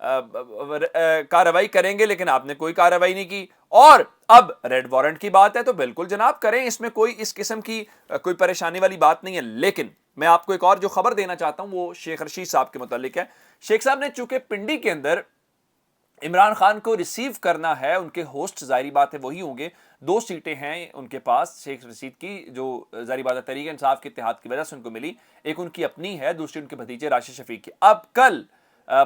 کارروائی کریں گے، لیکن آپ نے کوئی کارروائی نہیں کی. اور اب ریڈ وارنٹ کی بات ہے تو بالکل جناب کریں، اس میں کوئی اس قسم کی کوئی پریشانی والی بات نہیں ہے. لیکن میں آپ کو ایک اور جو خبر دینا چاہتا ہوں وہ شیخ رشید صاحب کے متعلق ہے. شیخ صاحب نے چونکہ پنڈی کے اندر عمران خان کو ریسیو کرنا ہے، ان کے ہوسٹ ظاہری بات ہے وہی ہوں گے، 2 سیٹیں ہیں ان کے پاس شیخ رشید کی، جو ظاہری بات ہے تحریک انصاف کے اتحاد کی وجہ سے ان کو ملی. ایک ان کی اپنی ہے، دوسری ان کے بھتیجے راشد شفیق کی. اب کل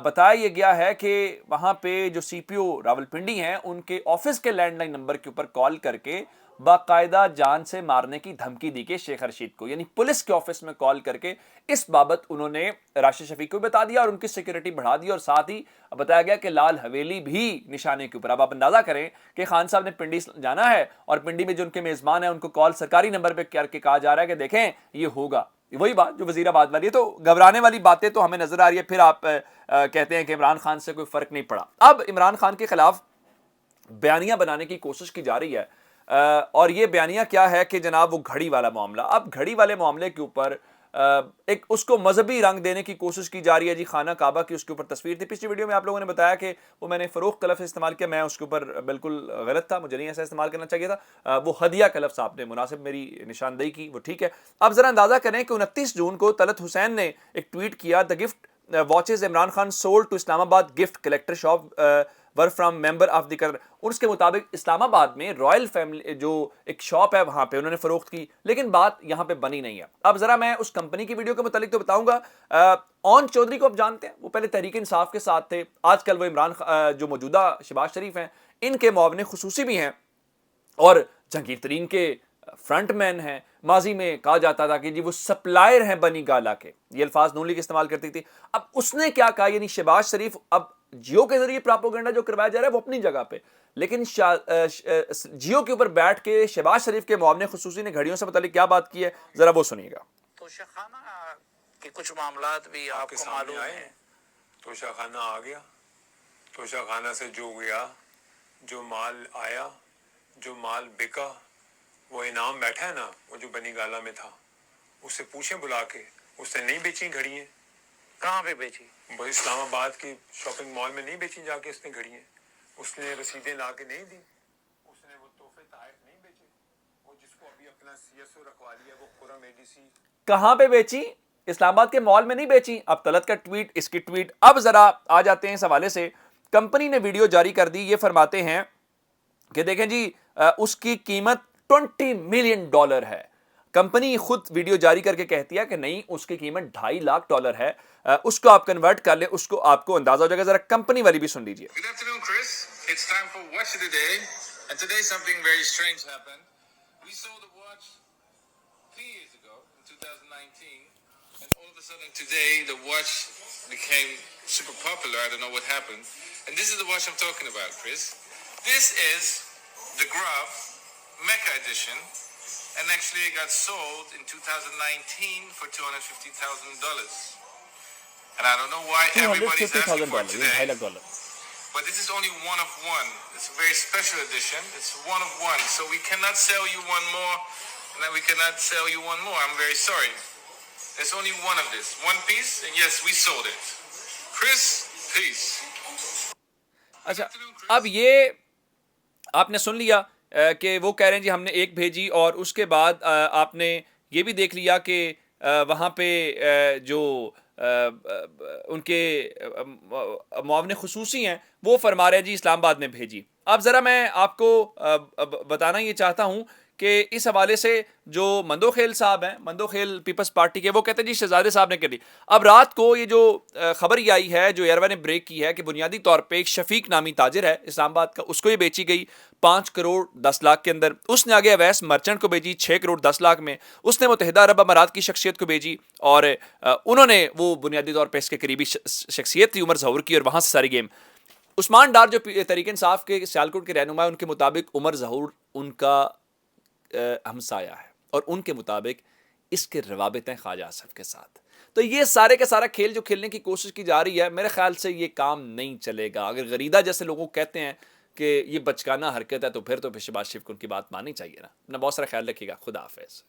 بتایا یہ گیا ہے کہ وہاں پہ جو سی پی او راولپنڈی ہیں ان کے آفس کے لینڈ لائن نمبر کے اوپر کال کر کے باقاعدہ جان سے مارنے کی دھمکی دی گئی شیخ رشید کو. یعنی پولیس کے آفس میں کال کر کے اس بابت انہوں نے راشد شفیق کو بتا دیا اور ان کی سیکیورٹی بڑھا دی، اور ساتھ ہی بتایا گیا کہ لال حویلی بھی نشانے کے اوپر. اب آپ اندازہ کریں کہ خان صاحب نے پنڈی جانا ہے اور پنڈی میں جو ان کے میزبان ہیں ان کو کال سرکاری نمبر پہ کر کے کہا جا رہا ہے کہ دیکھیں یہ ہوگا. وہی بات جو وزیر آباد والی ہے. تو گھبرانے والی باتیں تو ہمیں نظر آ رہی ہے. پھر آپ کہتے ہیں کہ عمران خان سے کوئی فرق نہیں پڑا. اب عمران خان کے خلاف بیانیہ بنانے کی کوشش کی جا رہی ہے، اور یہ بیانیہ کیا ہے کہ جناب وہ گھڑی والا معاملہ. اب گھڑی والے معاملے کے اوپر ایک اس کو مذہبی رنگ دینے کی کوشش کی جا رہی ہے. جی خانہ کعبہ کی اس کے اوپر تصویر تھی، پچھلی ویڈیو میں آپ لوگوں نے بتایا کہ وہ میں نے فروخت کا لفظ استعمال کیا، میں اس کے اوپر بالکل غلط تھا، مجھے نہیں ایسا استعمال کرنا چاہیے تھا. وہ ہدیہ کا لفظ آپ نے مناسب میری نشاندہی کی، وہ ٹھیک ہے. اب ذرا اندازہ کریں کہ 29 جون کو طلعت حسین نے ایک ٹویٹ کیا، the gift watches Imran Khan sold to Islamabad gift collector shop were from member of the اور اس کے مطابق اسلام آباد میں رائل فیملی جو ایک شاپ ہے وہاں پہ انہوں نے فروخت کی. لیکن بات یہاں پہ بنی نہیں ہے. اب ذرا میں اس کمپنی کی ویڈیو کے متعلق تو بتاؤں گا. اون چودھری کو آپ جانتے ہیں، وہ پہلے تحریک انصاف کے ساتھ تھے، آج کل وہ عمران جو موجودہ شہباز شریف ہیں ان کے معاون خصوصی بھی ہیں اور جہانگیر ترین کے فرنٹ مین ہیں. ماضی میں کہا جاتا تھا کہ جی وہ سپلائر ہیں بنی گالا کے، یہ الفاظ نون لیگ استعمال کرتی تھی. اب اس نے کیا کہا، یعنی شہباز شریف اب جیو کے ذریعے پراپوگنڈا جو کروایا جا رہا ہے وہ اپنی جگہ پہ، لیکن جیو کے اوپر بیٹھ کے شہباز شریف کے معاون خصوصی نے گھڑیوں سے متعلق کیا بات کی ہے، ذرا وہ سنیے گا. توشہ خانہ کے کچھ معاملات بھی آپ کو معلوم ہیں. توشہ خانہ آ گیا، توشہ خانہ سے جو گیا، جو مال آیا، جو مال بکا، وہ انعام بیٹھا ہے نا، وہ جو بنی گالا میں تھا، اس سے پوچھیں بلا کے، اس نے نہیں بیچی گھڑیاں. کہاں پہ بیچی؟ وہ اسلام آباد کی شاپنگ مال میں نہیں بیچی جا کے اس نے گھڑیاں. اس نے رسیدیں لا کے نہیں دی، اس نے وہ تحفے تحائف نہیں بیچے. وہ جس کو ابھی اپنا سی ایس او رکھوا لیا وہ خرم اے ڈی سی. کہاں پہ بیچی؟ اسلام آباد کے مال میں نہیں بیچی. اب طلعت کا ٹویٹ، اس کی ٹویٹ. اب ذرا آ جاتے ہیں اس حوالے سے. کمپنی نے ویڈیو جاری کر دی، یہ فرماتے ہیں کہ دیکھیں جی اس کی قیمت $20 ملین ہے. کمپنی خود ویڈیو جاری کر کے کہتی ہے کہ نہیں اس کی قیمت $2.5 لاکھ ہے. اس کو آپ کنورٹ کر لیں، اس کو آپ کو اندازہ ہو جائے گا. ذرا کمپنی والی بھی سن لیجیے. Good afternoon, Chris. It's time for Watch of the Day. And today something very strange happened. We sold a watch 3 years ago, in 2019. And all of a sudden today, the watch became super popular. I don't know what happened. And this is the watch I'm talking about, Chris. This is the Graf Mecca edition. And actually it got sold in 2019 for $250,000. And I don't know why everybody's asking for it today. But this is only one of one. It's a very special edition. It's one of one. So we cannot sell you one more. And then we cannot sell you one more. I'm very sorry. There's only one of this. One piece. And yes, we sold it. Chris, peace. اچھا اب یہ آپ نے سن لیا کہ وہ کہہ رہے ہیں جی ہم نے ایک بھیجی، اور اس کے بعد آپ نے یہ بھی دیکھ لیا کہ وہاں پہ جو ان کے معاون خصوصی ہیں وہ فرما رہے ہیں جی اسلام آباد میں بھیجی. اب ذرا میں آپ کو بتانا یہ چاہتا ہوں کہ اس حوالے سے جو مندوخیل صاحب ہیں، مندوخیل پیپلز پارٹی کے، وہ کہتے ہیں جی شہزادے صاحب نے کر دی. اب رات کو یہ جو خبر یہ آئی ہے جو ایئروا نے بریک کی ہے کہ بنیادی طور پہ ایک شفیق نامی تاجر ہے اسلام آباد کا، اس کو یہ بیچی گئی 5 کروڑ 10 لاکھ کے اندر. اس نے آگے اویس مرچنٹ کو بیچی 6 کروڑ 10 لاکھ میں. اس نے متحدہ عرب امارات کی شخصیت کو بیچی، اور انہوں نے وہ بنیادی طور پہ اس کے قریبی شخصیت تھی عمر ظہور کی، اور وہاں سے ساری گیم. عثمان ڈار جو تحریک انصاف کے سیالکوٹ کے رہنما ہیں، ان کے مطابق عمر ظہور ان کا ہمسایہ ہے، اور ان کے مطابق اس کے روابط ہیں خواجہ آصف کے ساتھ. تو یہ سارے کا سارا کھیل جو کھیلنے کی کوشش کی جا رہی ہے، میرے خیال سے یہ کام نہیں چلے گا. اگر غریدہ جیسے لوگوں کہتے ہیں کہ یہ بچکانہ حرکت ہے تو پھر شہباز شریف کو ان کی بات ماننی چاہیے نا. اپنا بہت سارا خیال رکھیے گا. خدا حافظ.